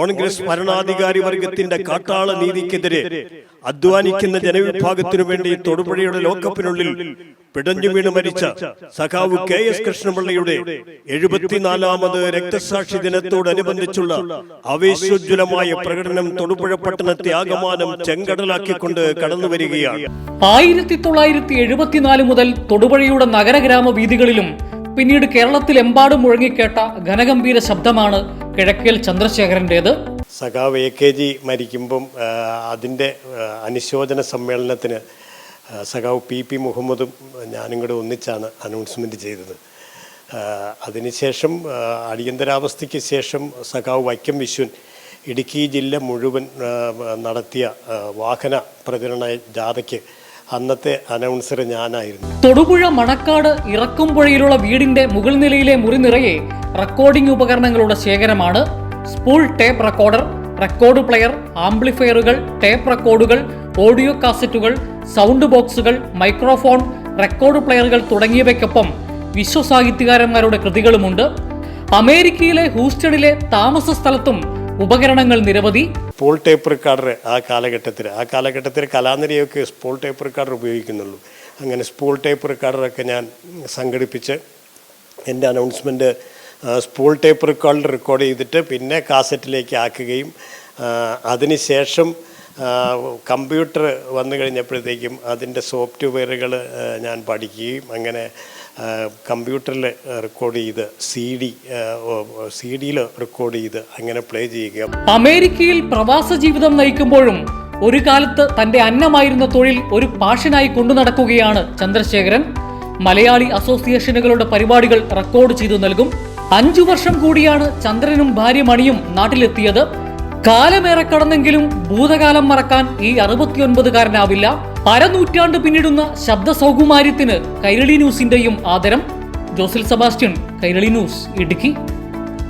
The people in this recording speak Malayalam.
കോൺഗ്രസ് ഭരണാധികാരി വർഗത്തിന്റെ കാട്ടാള നീതിക്കെതിരെ അധ്വാനിക്കുന്ന ജനവിഭാഗത്തിനു വേണ്ടി തൊടുപുഴയുടെ ലോക്കപ്പിനുള്ളിൽ പിടഞ്ഞു വീണ് മരിച്ച സഖാവ് KS കൃഷ്ണപിള്ളയുടെ 74ാമത് രക്തസാക്ഷി ദിനത്തോടനുബന്ധിച്ചുള്ള ആവേശോജ്വലമായ പ്രകടനം തൊടുപുഴ പട്ടണത്തെ ആകമാനം ചെങ്കടലാക്കിക്കൊണ്ട് കടന്നുവരികയാണ്. 1974 മുതൽ തൊടുപുഴയുടെ നഗരഗ്രാമ വീഥികളിലും പിന്നീട് കേരളത്തിലെമ്പാടും മുഴങ്ങിക്കേട്ട ഘനഗംഭീര ശബ്ദമാണ് കിഴക്കേൽ ചന്ദ്രശേഖരൻ്റേത്. സഖാവ് AKG മരിക്കുമ്പം അതിൻ്റെ അനുശോചന സമ്മേളനത്തിന് സഖാവ് PP മുഹമ്മദും ഞാനും കൂടെ ഒന്നിച്ചാണ് അനൗൺസ്മെൻറ്റ് ചെയ്തത്. അതിനുശേഷം അടിയന്തരാവസ്ഥയ്ക്ക് ശേഷം സഖാവ് വൈക്കം വിശ്വൻ ഇടുക്കി ജില്ല മുഴുവൻ നടത്തിയ വാഹന പ്രചരണ ജാഥയ്ക്ക് അന്നത്തെ അനൗൺസർ ഞാനായിരുന്നു. തൊടുപുഴ മണക്കാട് ഇറക്കുംപുഴയിലുള്ള വീടിന്റെ മുകൾ നിലയിലെ മുറി നിറയെ റെക്കോർഡിംഗ് ഉപകരണങ്ങളുടെ ശേഖരമാണ്. Spool tape recorder, record player, ആംപ്ലിഫയറുകൾ, ടേപ്പ് റെക്കോർഡുകൾ, ഓഡിയോ കാസറ്റുകൾ, സൗണ്ട് ബോക്സുകൾ, മൈക്രോഫോൺ, റെക്കോർഡ് പ്ലെയറുകൾ തുടങ്ങിയവയ്ക്കൊപ്പം വിശ്വസാഹിത്യകാരന്മാരുടെ കൃതികളുമുണ്ട്. അമേരിക്കയിലെ ഹൂസ്റ്റണിലെ താമസ സ്ഥലത്തും ഉപകരണങ്ങൾ നിരവധി. സ്പൂൾ ടേപ്പ് റെക്കോർഡർ ആ കാലഘട്ടത്തിൽ കലാനിധിയൊക്കെ സ്പൂൾ ടേപ്പ് റെക്കോർഡർ ഉപയോഗിക്കുന്നുള്ളൂ. അങ്ങനെ സ്പൂൾ ടേപ്പ് റെക്കോർഡറൊക്കെ ഞാൻ സംഘടിപ്പിച്ച് എൻ്റെ അനൗൺസ്മെൻറ്റ് സ്പൂൾ ടേപ്പ് റെക്കോർഡിൽ റെക്കോർഡ് ചെയ്തിട്ട് പിന്നെ കാസറ്റിലേക്ക് ആക്കുകയും അതിനുശേഷം കമ്പ്യൂട്ടർ വന്നു കഴിഞ്ഞപ്പോഴത്തേക്കും അതിൻ്റെ സോഫ്റ്റ്വെയറുകൾ ഞാൻ പഠിക്കുകയും അങ്ങനെ കമ്പ്യൂട്ടറിൽ റെക്കോർഡ് ചെയ്ത് CD-യിൽ റെക്കോർഡ് ചെയ്ത് അങ്ങനെ പ്ലേ ചെയ്യുക. അമേരിക്കയിൽ പ്രവാസ ജീവിതം നയിക്കുമ്പോഴും ഒരു കാലത്ത് തന്റെ അന്നമായിരുന്ന തൊഴിൽ ഒരു പാഷനായി കൊണ്ടു നടക്കുകയാണ് ചന്ദ്രശേഖരൻ. മലയാളി അസോസിയേഷനുകളുടെ പരിപാടികൾ റെക്കോർഡ് ചെയ്തു നൽകും. 5 വർഷം കൂടിയാണ് ചന്ദ്രനും ഭാര്യ മണിയും നാട്ടിലെത്തിയത്. കാലമേറെ കടന്നെങ്കിലും ഭൂതകാലം മറക്കാൻ ഈ 69-കാരനാവില്ല. അരനൂറ്റാണ്ട് പിന്നിടുന്ന ശബ്ദ സൗകുമാര്യത്തിന് കൈരളി ന്യൂസിന്റെയും ആദരം. ജോസിൽ സെബാസ്റ്റ്യൻ, കൈരളി ന്യൂസ്, ഇടുക്കി.